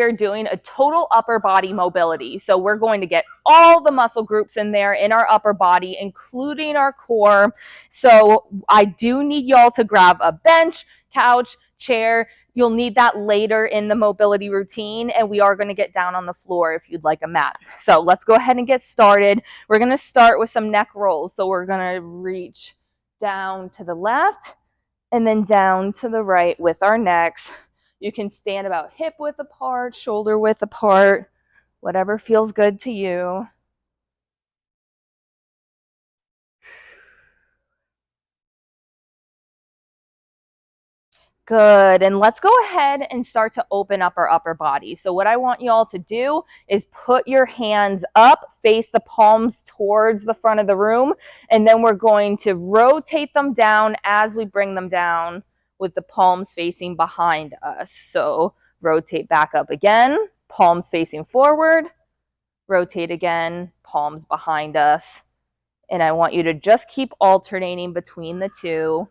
we're doing a total upper body mobility. So we're going to get all the muscle groups in there in our upper body, including our core. So I do need y'all to grab a bench, couch, chair. You'll need that later in the mobility routine, and we are going to get down on the floor if you'd like a mat. So let's go ahead and get started. We're going to start with some neck rolls. So we're going to reach down to the left and then down to the right with our necks. You can stand about hip width apart, shoulder width apart, whatever feels good to you. Good, and let's go ahead and start to open up our upper body. So what I want you all to do is put your hands up, face the palms towards the front of the room, and then we're going to rotate them down as we bring them down with the palms facing behind us. So rotate back up again, palms facing forward, rotate again, palms behind us. And I want you to just keep alternating between the two.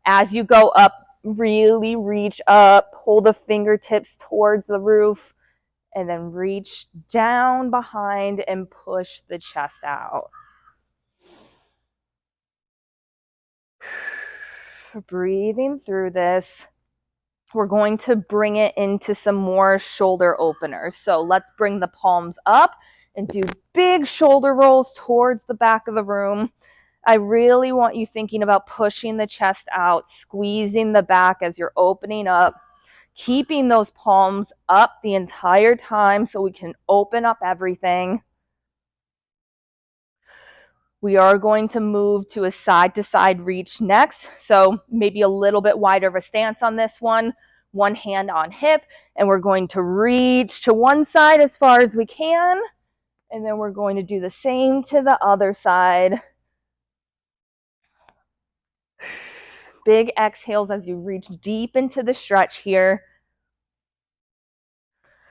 As you go up, really reach up, pull the fingertips towards the roof, and then reach down behind and push the chest out. Breathing through this. We're going to bring it into some more shoulder openers. So let's bring the palms up and do big shoulder rolls towards the back of the room. I really want you thinking about pushing the chest out, squeezing the back as you're opening up, keeping those palms up the entire time so we can open up everything. We are going to move to a side-to-side reach next. So maybe a little bit wider of a stance on this one. One hand on hip, and we're going to reach to one side as far as we can. And then we're going to do the same to the other side. Big exhales as you reach deep into the stretch here.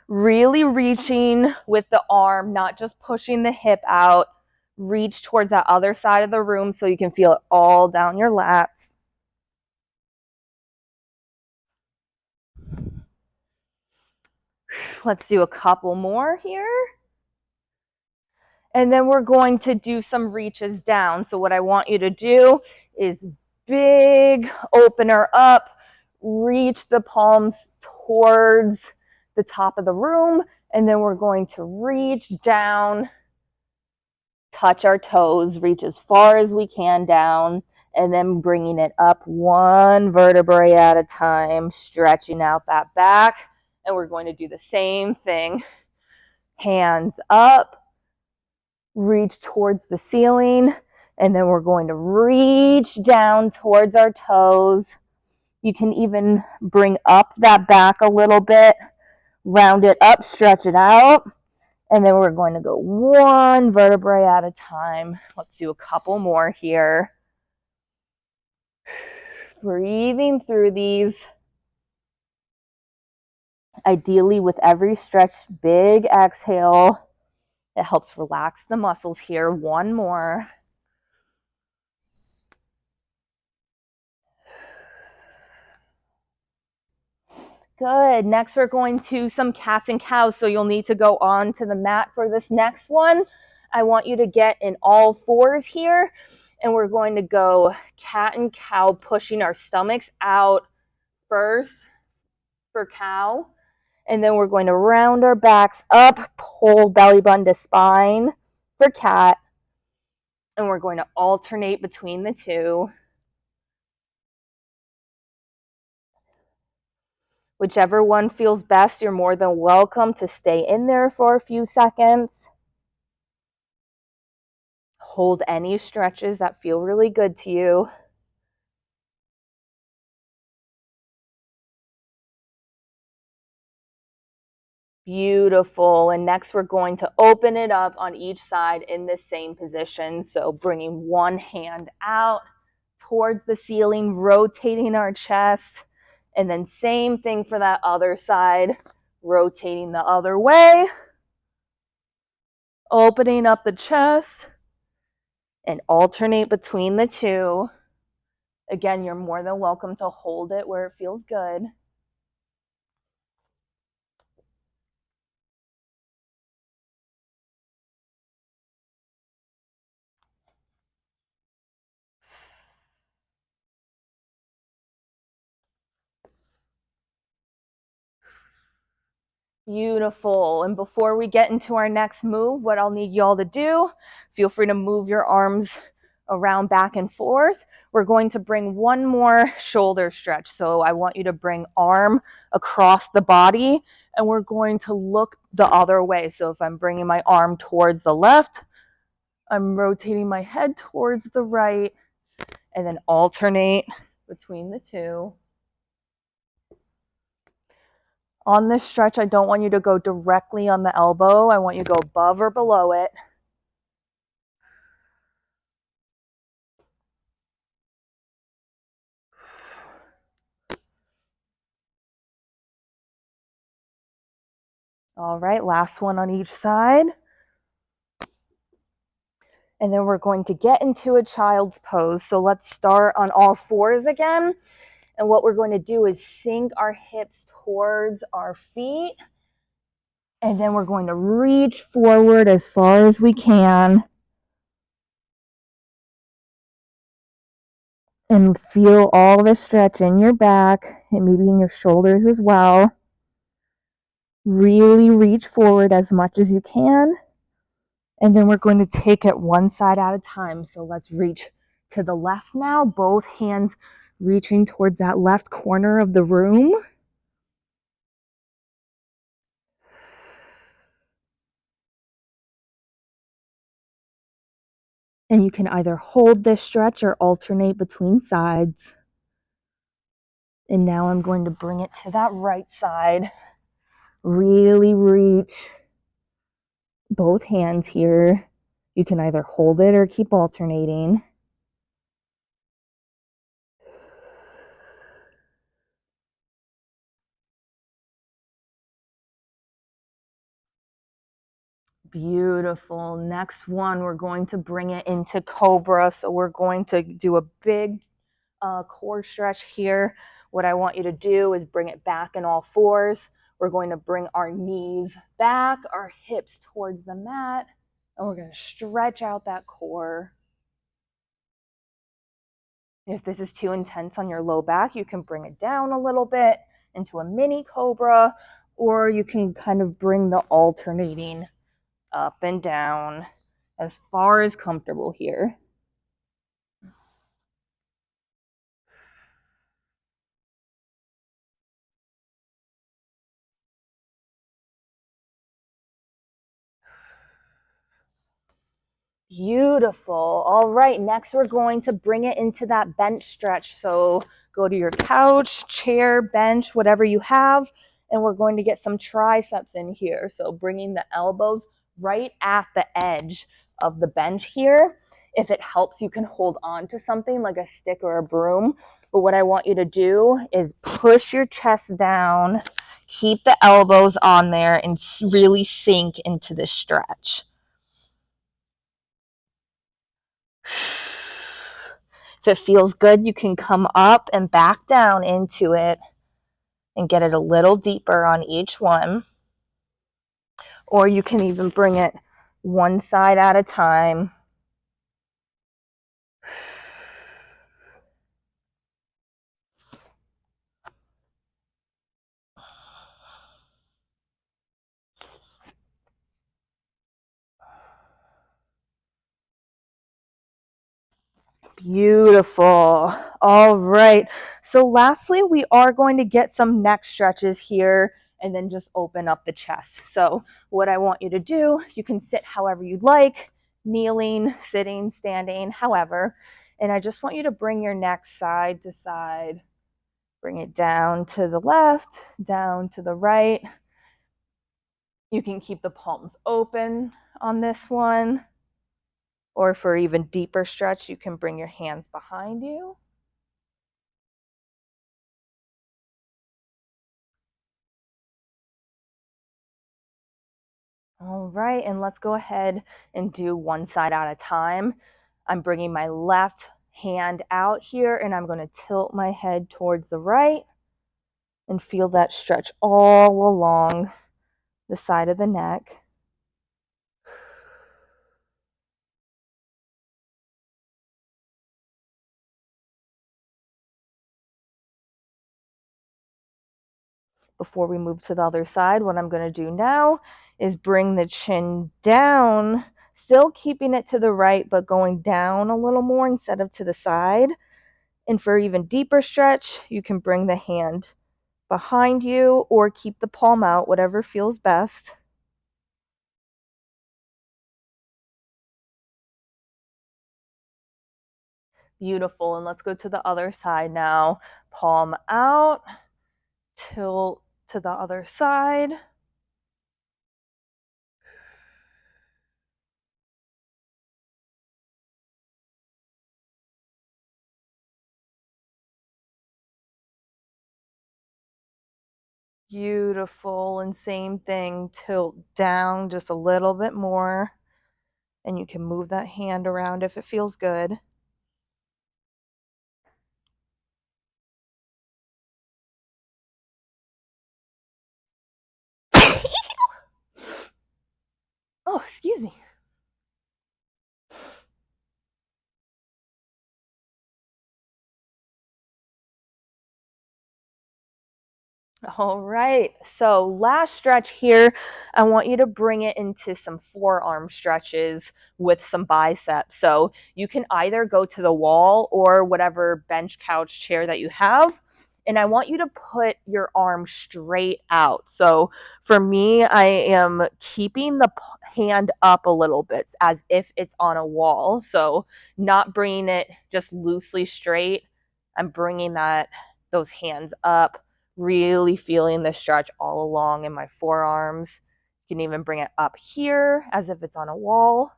Really reaching with the arm, not just pushing the hip out. Reach towards that other side of the room so you can feel it all down your lats. Let's do a couple more here. And then we're going to do some reaches down. So what I want you to do is big opener up, reach the palms towards the top of the room, and then we're going to reach down, touch our toes, reach as far as we can down, and then bringing it up one vertebrae at a time, stretching out that back. And we're going to do the same thing. Hands up, reach towards the ceiling, and then we're going to reach down towards our toes. You can even bring up that back a little bit, round it up, stretch it out, and then we're going to go one vertebrae at a time. Let's do a couple more here. Breathing through these. Ideally, with every stretch, big exhale. It helps relax the muscles here. One more. Good. Next, we're going to some cats and cows. So you'll need to go on to the mat for this next one. I want you to get in all fours here. And we're going to go cat and cow, pushing our stomachs out first for cow. And then we're going to round our backs up, pull belly button to spine for cat. And we're going to alternate between the two. Whichever one feels best, you're more than welcome to stay in there for a few seconds. Hold any stretches that feel really good to you. Beautiful. And next we're going to open it up on each side in the same position. So bringing one hand out towards the ceiling, rotating our chest. And then same thing for that other side, rotating the other way. Opening up the chest and alternate between the two. Again, you're more than welcome to hold it where it feels good. Beautiful. And before we get into our next move, what I'll need y'all to do, feel free to move your arms around back and forth. We're going to bring one more shoulder stretch. So I want you to bring arm across the body, and we're going to look the other way. So if I'm bringing my arm towards the left, I'm rotating my head towards the right, and then alternate between the two. On this stretch, I don't want you to go directly on the elbow. I want you to go above or below it. All right, last one on each side. And then we're going to get into a child's pose. So let's start on all fours again. And what we're going to do is sink our hips towards our feet. And then we're going to reach forward as far as we can. And feel all the stretch in your back and maybe in your shoulders as well. Really reach forward as much as you can. And then we're going to take it one side at a time. So let's reach to the left now, both hands reaching towards that left corner of the room. And you can either hold this stretch or alternate between sides. And now I'm going to bring it to that right side. Really reach both hands here. You can either hold it or keep alternating. Beautiful. Next one, we're going to bring it into Cobra. So we're going to do a big core stretch here. What I want you to do is bring it back in all fours. We're going to bring our knees back, our hips towards the mat, and we're going to stretch out that core. If this is too intense on your low back, you can bring it down a little bit into a mini cobra, or you can kind of bring the alternating up and down as far as comfortable here. Beautiful. All right, next we're going to bring it into that bench stretch. So go to your couch, chair, bench, whatever you have, and we're going to get some triceps in here. So bringing the elbows right at the edge of the bench here. If it helps, you can hold on to something like a stick or a broom. But what I want you to do is push your chest down, keep the elbows on there, and really sink into this stretch. If it feels good, you can come up and back down into it and get it a little deeper on each one. Or you can even bring it one side at a time. Beautiful. All right. So lastly, we are going to get some neck stretches here and then just open up the chest. So what I want you to do, you can sit however you'd like, kneeling, sitting, standing, however. And I just want you to bring your neck side to side. Bring it down to the left, down to the right. You can keep the palms open on this one. Or for even deeper stretch, you can bring your hands behind you. All right, and let's go ahead and do one side at a time. I'm bringing my left hand out here and I'm going to tilt my head towards the right and feel that stretch all along the side of the neck. Before we move to the other side, what I'm going to do now is bring the chin down, still keeping it to the right, but going down a little more instead of to the side. And for even deeper stretch, you can bring the hand behind you or keep the palm out, whatever feels best. Beautiful. And let's go to the other side now. Palm out, tilt to the other side. Beautiful. And same thing, tilt down just a little bit more. And you can move that hand around if it feels good. Oh, excuse me. All right, so last stretch here, I want you to bring it into some forearm stretches with some biceps. So you can either go to the wall or whatever bench, couch, chair that you have. And I want you to put your arm straight out. So for me, I am keeping the hand up a little bit as if it's on a wall. So not bringing it just loosely straight. I'm bringing those hands up, really feeling the stretch all along in my forearms. You can even bring it up here as if it's on a wall.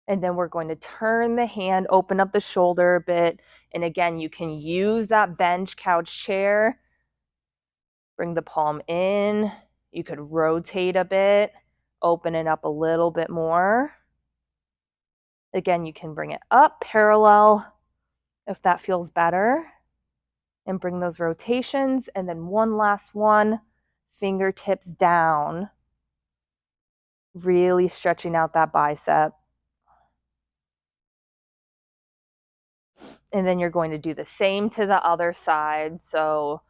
And then we're going to turn the hand, open up the shoulder a bit. And again, you can use that bench, couch, chair. Bring the palm in. You could rotate a bit, open it up a little bit more. Again, you can bring it up parallel if that feels better. And bring those rotations. And then one last one, fingertips down, really stretching out that bicep. And then you're going to do the same to the other side. So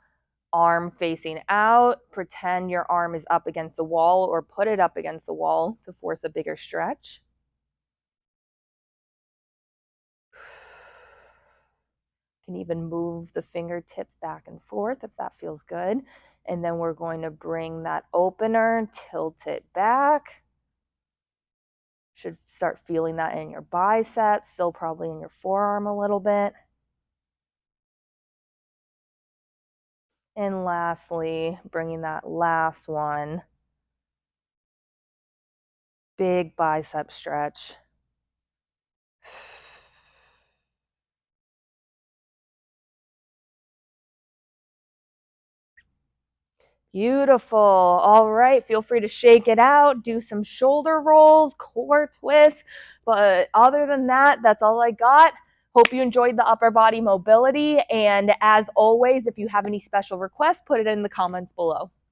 arm facing out, pretend your arm is up against the wall or put it up against the wall to force a bigger stretch. You can even move the fingertips back and forth if that feels good. And then we're going to bring that opener, tilt it back. Should start feeling that in your biceps, still probably in your forearm a little bit. And lastly, bringing that last one, big bicep stretch. Beautiful. All right. Feel free to shake it out, do some shoulder rolls, core twists. But other than that, that's all I got. Hope you enjoyed the upper body mobility. And as always, if you have any special requests, put it in the comments below.